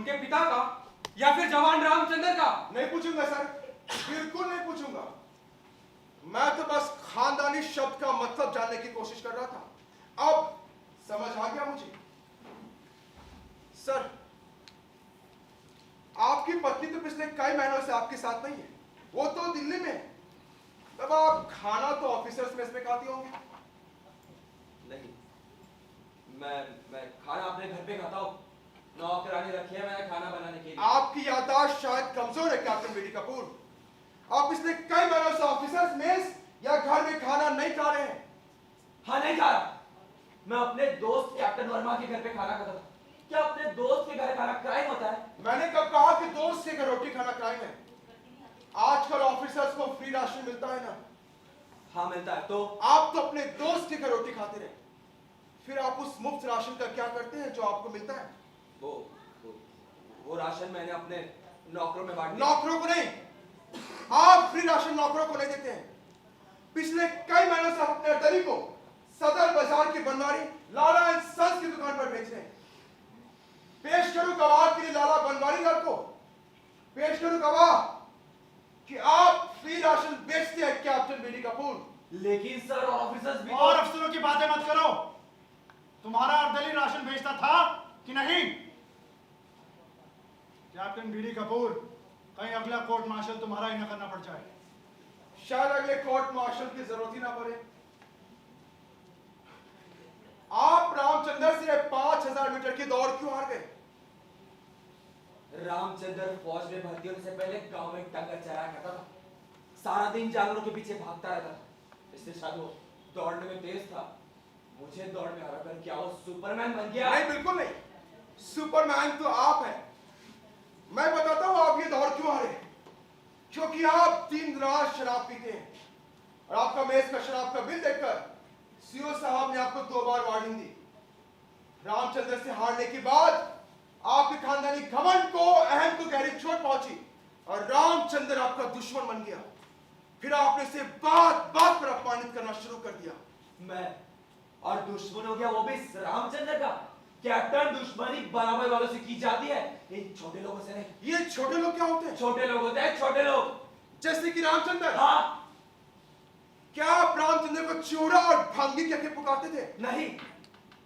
उनके पिता का या फिर जवान रामचंद्र का? नहीं पूछूंगा सर, बिल्कुल नहीं पूछूंगा। मैं तो बस खानदानी शब्द का मतलब जानने की कोशिश कर रहा था। अब समझ आ गया मुझे। सर, आपकी पत्नी तो पिछले कई महीनों से आपके साथ नहीं है, वो तो दिल्ली में है। तब आप खाना तो ऑफिसर्स मेस में खाती होंगे? नहीं, मैं खाना अपने घर पे खाता हूँ। नौकरानी रखी है मैंने खाना बनाने के लिए। आपकी याददाश्त शायद कमजोर है कैप्टन बीडी कपूर। आप पिछले कई महीनों से ऑफिसर्स मेस या घर में खाना नहीं खा रहे हैं। हाँ, नहीं खा रहा। मैं अपने दोस्त कैप्टन वर्मा के घर पे खाना खाता था। क्या अपने दोस्त के घर खाना क्राइम होता है? मैंने कब कहा कि दोस्त के घर रोटी खाना क्राइम है? आजकल ऑफिसर्स को फ्री राशन मिलता है ना? हाँ, मिलता है। तो आप तो अपने दोस्त के घर रोटी खाते रहे, फिर आप उस मुफ्त राशन का क्या करते हैं जो आपको मिलता है? वो राशन मैंने अपने नौकरों में बांट दिया। नौकरों को नहीं, आप फ्री राशन नौकरों को नहीं देते हैं। पिछले कई महीनों से आप अपने अटरी को सदर बाजार की बनवारी लाला एंड सन्स की दुकान पर बेच रहे हैं। पेश करूं गवाह के लिए लाला बनवारी लाल को, पेश करूं गवाह कि आप फ्री राशन बेचते हैं कैप्टन बीडी कपूर। लेकिन सर, ऑफिसर्स भी और अफसरों की बातें मत करो। तुम्हारा अर्दली राशन बेचता था कि नहीं? कैप्टन बीडी कपूर, कहीं अगला कोर्ट मार्शल तुम्हारा ही न करना पड़ जाए। शायद अगले कोर्ट मार्शल की जरूरत ही ना पड़े। आप रामचंद्र से 5000 मीटर की दौड़ क्यों हार गए? रामचंद्र फौज में भर्ती होने से पहले गांव में डंगर चराया करता था। सारा दिन जानवरों के पीछे भागता रहता था, इसलिए शायद वो दौड़ने में तेज था। मुझे दौड़ में हराकर क्या वो सुपरमैन बन गया? नहीं, बिल्कुल नहीं। सुपरमैन तो आप हैं। मैं बताता हूं आप ये दौड़ क्यों हारे। क्योंकि आप दिन रात शराब पीते हैं और आपका मेज का शराब का बिल देखकर सीओ साहब ने आपको 2 बार वार्निंग दी। रामचंद्र से हारने के बाद आपके खानदानी घमंड को अहम को गहरी चोट पहुंची और रामचंद्र आपका दुश्मन बन गया। फिर आपने इसे बात बात पर अपमानित करना शुरू कर दिया। मैं और दुश्मन हो गया, वो भी रामचंद्र का। कैप्टन, दुश्मनी बराबर वालों से की जाती है, इन छोटे लोगों से नहीं। ये छोटे लोग क्या होते हैं? छोटे लोग होते हैं, छोटे लोग। जैसे कि रामचंद्र। हाँ। क्या आप रामचंद्र को चोरा और भंगी कहकर पुकारते थे? नहीं,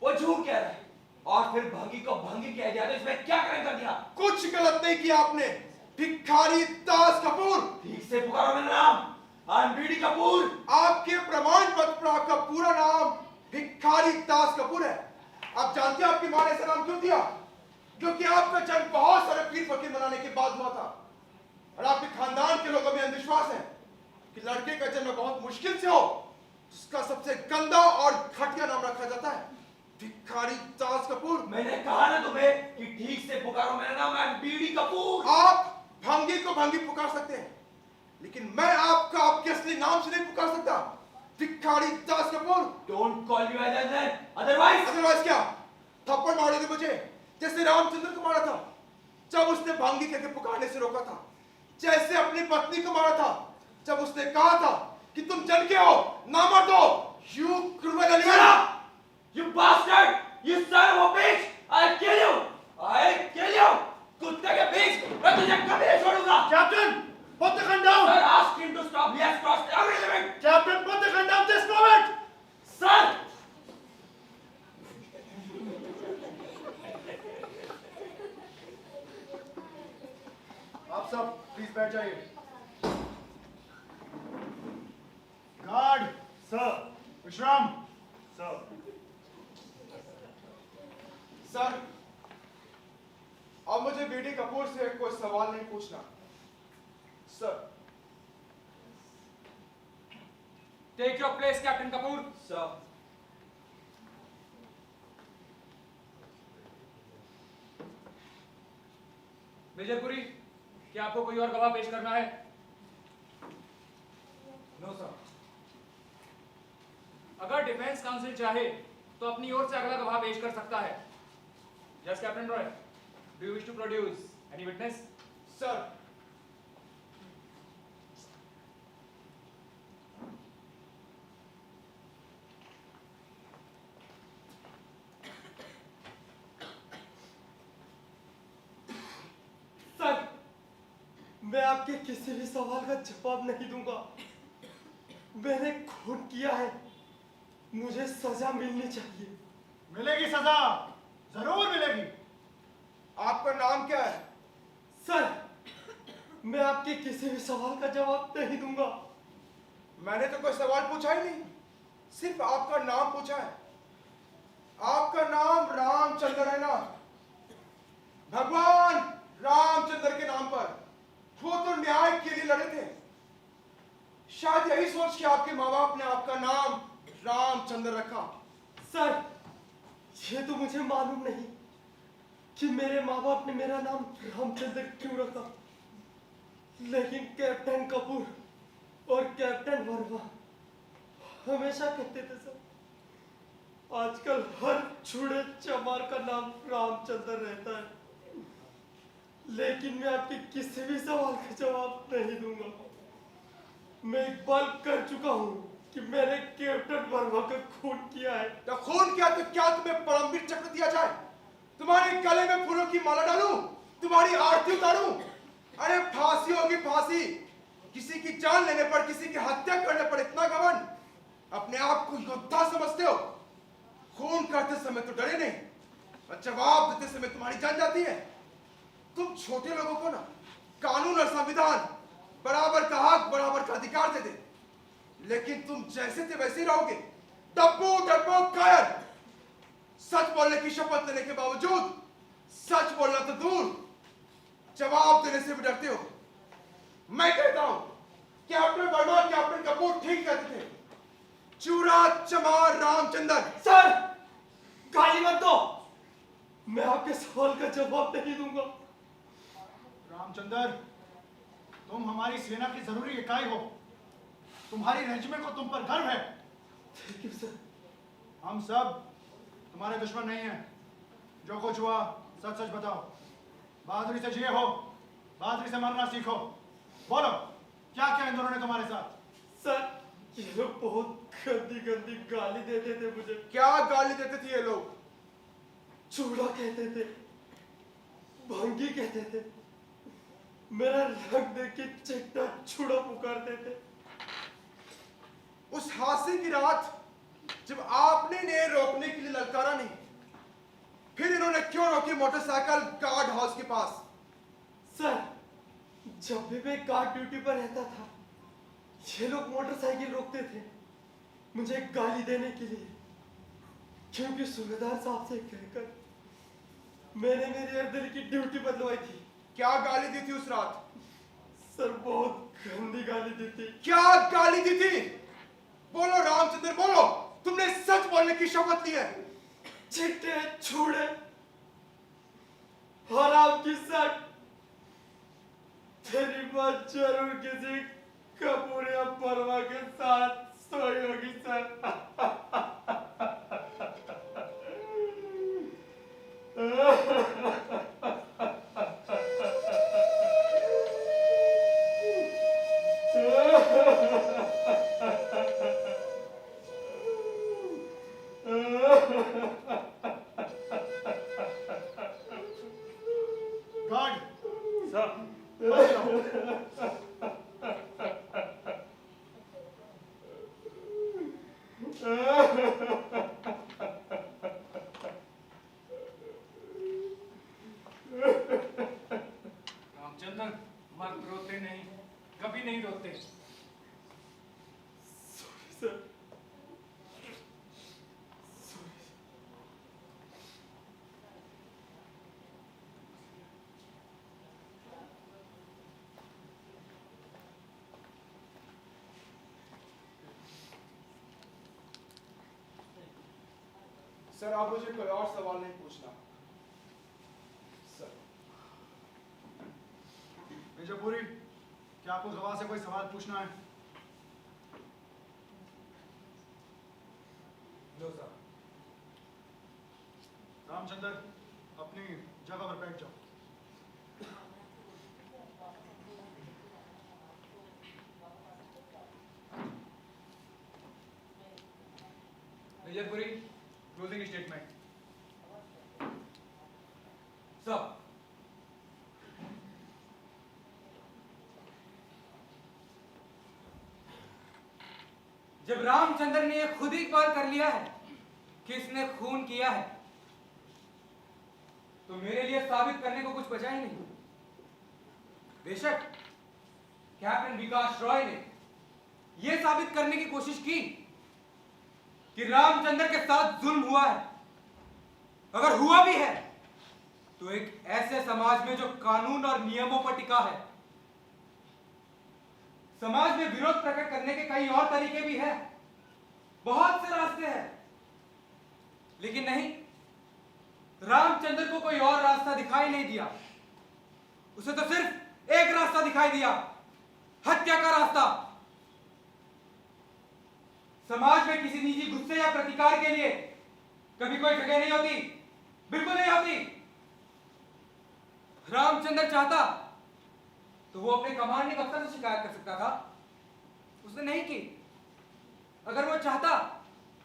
वो झूठ कह रहा है। और फिर भंगी को भंगी कह दिया तो इसमें क्या क्राइम कर दिया? कुछ गलत नहीं किया आपने, भिखारी दास कपूर। ठीक से पुकारो मेरा नाम, आई एम बीडी कपूर। आपके प्रमाण पत्र पर आपका पूरा नाम भिखारी दास कपूर है। आप जानते हैं आपकी मां ने ऐसा नाम क्यों दिया? क्योंकि आपका जन्म बहुत सारे पीर फकीर बनाने के बाद हुआ था और आपके खानदान के लोगों में अंधविश्वास है कि लड़के का जन्म बहुत मुश्किल से हो, जिसका सबसे गंदा और घटिया नाम रखा जाता है भिखारी दास कपूर। मैंने कहा ना तुम्हें कि ठीक से पुकारो मेरा नाम, आई एम बीडी कपूर। आप भंगी को भंगी पुकार सकते हैं, लेकिन मैं आपका आपके असली नाम से नहीं पुकार सकता, Bhikhari Das Kapoor. Don't call me by that name, otherwise क्या? थप्पड़ मारोगे मुझे जैसे रामचंद्र को मारा था जब उसने भंगी कहकर पुकारने से रोका था, जैसे अपनी पत्नी को मारा था जब उसने कहा था कि तुम जन के हो, ना मर दो। You criminal! Shut up! You bastard! You son of a bitch! I'll kill you! I'll kill you! कुत्ते के बीच मैं तुझे कभी नहीं छोड़ूंगा। Captain, put the gun down! Sir, ask him to stop. He has crossed every limit. Captain, put the gun down this moment! Sir! आप सब please बैठ जाइए। गार्ड सर, विश्राम सर। सर, अब मुझे बीडी कपूर से कोई सवाल नहीं पूछना। Sir, take your place captain Kapoor. Sir. मेजरपुरी, क्या आपको कोई और गवाह पेश करना है? No, sir. अगर डिफेंस काउंसिल चाहे तो अपनी ओर से अगला गवाह पेश कर सकता है। Yes captain Roy, do you wish to produce any witness? Sir, मैं आपके किसी भी सवाल का जवाब नहीं दूंगा। मैंने खून किया है, मुझे सजा मिलनी चाहिए। मिलेगी सजा, जरूर मिलेगी। आपका नाम क्या है? सर, मैं आपके किसी भी सवाल का जवाब नहीं दूंगा। मैंने तो कोई सवाल पूछा ही नहीं, सिर्फ आपका नाम पूछा है। आपका नाम रामचंद्र है ना? भगवान रामचंद्र के नाम पर वो तो न्याय के लिए लड़े थे। शायद यही सोच के आपके माँ बाप ने आपका नाम रामचंद्र रखा। सर, ये तो मुझे मालूम नहीं कि मेरे माँ बाप ने मेरा नाम रामचंद्र क्यों रखा, लेकिन कैप्टन कपूर और कैप्टन वर्मा हमेशा कहते थे सर, आजकल हर छुड़े चमार का नाम रामचंद्र रहता है। लेकिन मैं आपके किसी भी सवाल का जवाब नहीं दूंगा। मैं इकबाल कर चुका हूँ कि मैंने कैप्टन वर्मा का खून किया है। तो खून किया तो क्या तुम्हें परमवीर चक्र दिया जाए? तुम्हारे गले में फूलों की माला डालूं? तुम्हारी आरती उतारूं? अरे फांसी होगी फांसी। किसी की जान लेने पर, किसी की हत्या करने पर इतना घमंड? अपने आप को योद्धा समझते हो? खून करते समय तो डरे नहीं, और जवाब देते समय तुम्हारी जान जाती है। तुम छोटे लोगों को ना कानून और संविधान बराबर का हक, बराबर का अधिकार दे दे, लेकिन तुम जैसे थे वैसे ही रहोगे, डब्बू डरपोक कायर। सच बोलने की शपथ लेने के बावजूद सच बोलना तो दूर, जवाब देने से भी डरते हो। मैं कहता हूं कैप्टन वर्मा, कैप्टन कपूर ठीक कहते थे। चूरा चमार रामचंद्र। सर, गाली मत दो। मैं आपके सवाल का जवाब नहीं दूंगा। रामचंद्र, तुम हमारी सेना की जरूरी इकाई हो। तुम्हारी रेजिमेंट को तुम पर गर्व है। Thank you sir. हम सब तुम्हारे दुश्मन नहीं हैं। जो कुछ हुआ सच सच बताओ। बहादुरी से जिए हो, बहादुरी से मरना सीखो। बोलो, क्या क्या इन दोनों ने तुम्हारे साथ? सर, ये लोग बहुत गंदी गंदी गाली देते थे मुझे। क्या गाली देते थे ये लोग? चूड़ा कहते थे, भंगी कहते थे, मेरा रंग देख के चिट्टा चूड़ा पुकारते थे। उस हादसे की रात जब आपने इन्हें रोकने के लिए ललकारा नहीं, फिर इन्होंने क्यों रोकी मोटरसाइकिल गार्ड हाउस के पास? सर, जब भी मैं गार्ड ड्यूटी पर रहता था, ये लोग मोटरसाइकिल रोकते थे मुझे गाली देने के लिए, क्योंकि सूबेदार साहब से कहकर मैंने मेरी अर्दली की ड्यूटी बदलवाई थी। क्या गाली दी थी उस रात? सर, बहुत गंदी गाली दी थी। क्या गाली दी थी? बोलो रामचंद्र, बोलो। तुमने सच बोलने की शपथ ली है। चिट्टे छूड़े हराम की सट, तेरी माँ जरूर किसी कपूर या परवा के साथ सोई होगी सर। गार्ड, सर, बच जाओ। रामचंद्र, मर्द रोते नहीं, कभी नहीं रोते। Sorry sir, sorry. सर, आप मुझे कोई और सवाल नहीं पूछना। सर, मिर्जापुरी, क्या आपको गवाह से कोई सवाल पूछना है? लो सर। रामचंद्र, अपनी जगह पर बैठ जाओ। Mirzapuri, closing statement. सर, जब रामचंद्र ने ये खुद ही कॉल कर लिया है कि इसने खून किया है, तो मेरे लिए साबित करने को कुछ बचा ही नहीं। बेशक कैप्टन विकास रॉय ने यह साबित करने की कोशिश की कि रामचंद्र के साथ जुल्म हुआ है। अगर हुआ भी है तो एक ऐसे समाज में जो कानून और नियमों पर टिका है। समाज में विरोध प्रकट करने के कई और तरीके भी हैं, बहुत से रास्ते हैं, लेकिन नहीं, रामचंद्र को कोई और रास्ता दिखाई नहीं दिया। उसे तो सिर्फ एक रास्ता दिखाई दिया, हत्या का रास्ता। समाज में किसी निजी गुस्से या प्रतिकार के लिए कभी कोई जगह नहीं होती, बिल्कुल नहीं होती। रामचंद्र चाहता तो वो अपने कमांडिंग अफसर से शिकायत कर सकता था, उसने नहीं की। अगर वो चाहता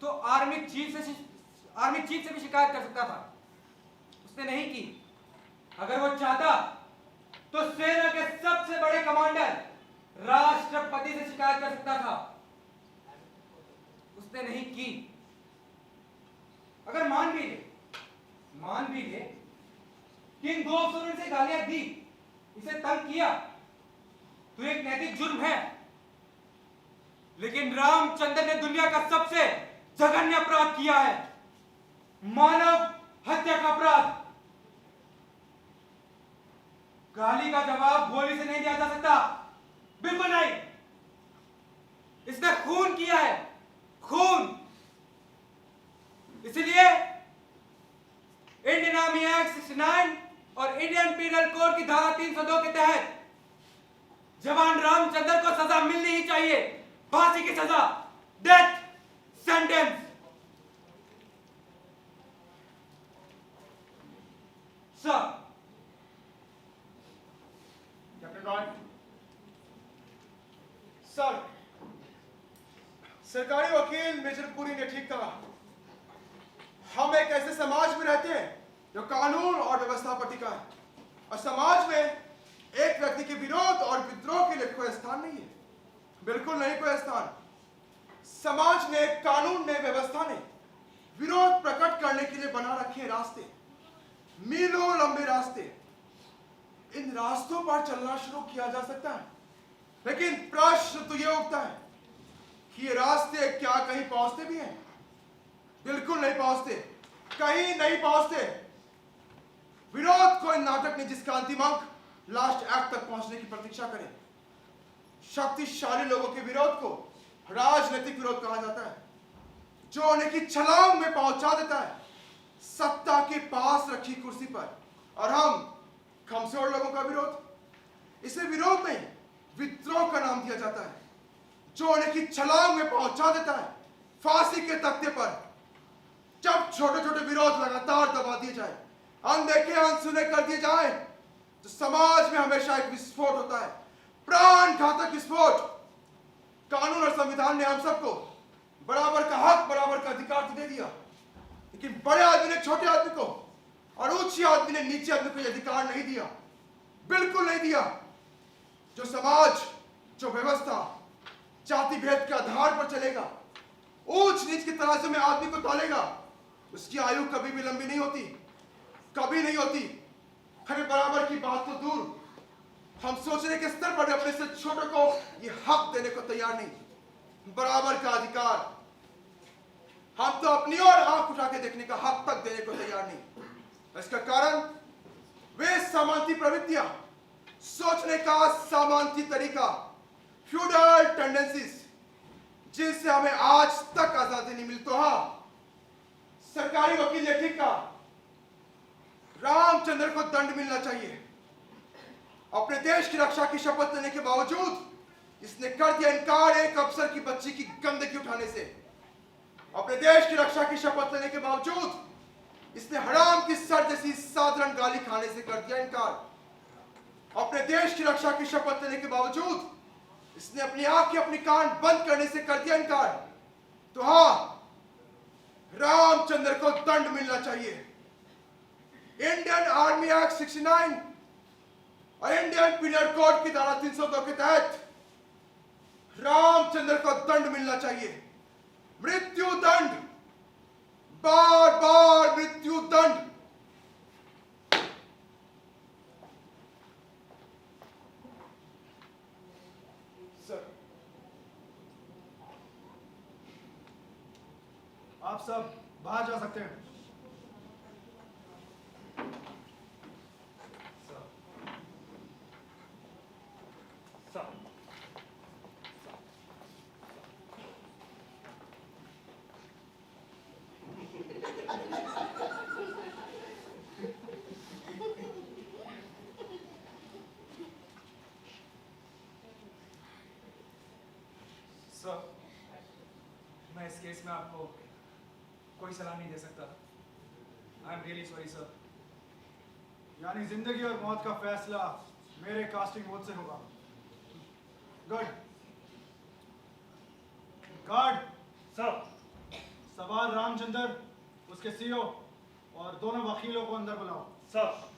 तो आर्मी चीफ से भी शिकायत कर सकता था, उसने नहीं की। अगर वो चाहता तो सेना के सबसे बड़े कमांडर राष्ट्रपति से शिकायत कर सकता था, उसने नहीं की। अगर मान भी ले कि इन दो अफसरों ने गालियां दी, इसे तंग किया, तो एक नैतिक जुर्म है। लेकिन रामचंद्र ने दुनिया का सबसे जघन्य अपराध किया है, मानव हत्या का अपराध। गाली का जवाब गोली से नहीं दिया जा सकता, बिल्कुल नहीं। इसने खून किया है, खून। इसलिए इंडियन आर्मी एक्ट 69 और इंडियन पीनल कोड की धारा 302 के तहत जवान रामचंद्र को सजा मिलनी ही चाहिए, फांसी की सजा, death sentence. Sir, captain Roy, sir, सरकारी वकील मेजर पुरी ने ठीक कहा। हम एक ऐसे समाज में रहते हैं जो कानून और व्यवस्था पर टिका है, और समाज में एक व्यक्ति के विरोध और विद्रोह के लिए कोई स्थान नहीं है, बिल्कुल नहीं कोई स्थान। समाज ने, कानून ने, व्यवस्था ने विरोध प्रकट करने के लिए बना रखे रास्ते, मीलों लंबे रास्ते। इन रास्तों पर चलना शुरू किया जा सकता है, लेकिन प्रश्न तो यह उठता है कि ये रास्ते क्या कहीं पहुंचते भी हैं? बिल्कुल नहीं पहुंचते, कहीं नहीं पहुंचते। विरोध कोई नाटक नहीं जिसका अंतिम अंक लास्ट एक्ट तक पहुंचने की प्रतीक्षा करे। शक्तिशाली लोगों के विरोध को राजनीतिक विरोध कहा जाता है, जो उन्हें की छलांग में पहुंचा देता है सत्ता के पास रखी कुर्सी पर। और हम कमजोर लोगों का विरोध, इसे विरोध नहीं, विद्रोह का नाम दिया जाता है, जो उन्हें की छलांग में पहुंचा देता है फांसी के तख्ते पर। जब छोटे छोटे विरोध लगातार दबा दिए जाए, अनदेखे अनसुने कर दिए जाए, तो समाज में हमेशा एक विस्फोट होता है, प्राण घातक विस्फोट। कानून और संविधान ने हम सबको बराबर का हक, बराबर का अधिकार तो दे दिया, लेकिन बड़े आदमी ने छोटे आदमी को और ऊंचे आदमी ने नीचे आदमी को यह अधिकार नहीं दिया, बिल्कुल नहीं दिया। जो समाज, जो व्यवस्था जाति भेद के आधार पर चलेगा, ऊंच नीच की तराजू में आदमी को तौलेगा, उसकी आयु कभी भी लंबी नहीं होती, कभी नहीं होती। अरे बराबर की बात तो दूर, हम सोचने के स्तर पर अपने से छोटे को ये हक देने को तैयार नहीं। बराबर का अधिकार, हम तो अपनी ओर आंख उठा के देखने का हक तक देने को तैयार नहीं। इसका कारण वे सामंती प्रवृत्तियां, सोचने का सामंती तरीका, फ्यूडल टेंडेंसीज, जिनसे हमें आज तक आजादी नहीं मिली। तो हाँ, सरकारी वकील ने ठीक कहा, रामचंद्र को दंड मिलना चाहिए। अपने देश की रक्षा की शपथ लेने के बावजूद इसने कर दिया इनकार एक अफसर की बच्ची की गंदगी उठाने से। अपने देश की रक्षा की शपथ लेने के बावजूद इसने हराम की सर जैसी साधारण गाली खाने से कर दिया इनकार। अपने देश की रक्षा की शपथ लेने के बावजूद इसने अपनी आंखें, अपनी कान बंद करने से कर दिया इनकार। तो हाँ, रामचंद्र को दंड मिलना चाहिए। इंडियन आर्मी एक्ट 69 और इंडियन पीनल कोड की धारा 302 के तहत रामचंद्र को दंड मिलना चाहिए। मृत्यु दंड, बार बार मृत्यु दंड। सर, आप सब बाहर जा सकते हैं। सर, मैं इस केस में आपको कोई सलाह नहीं दे सकता। I am really sorry sir. यानी जिंदगी और मौत का फैसला मेरे कास्टिंग वोट से होगा। गुड। Guard sir. सवार रामचंद्र, उसके सीओ और दोनों वकीलों को अंदर बुलाओ। सर।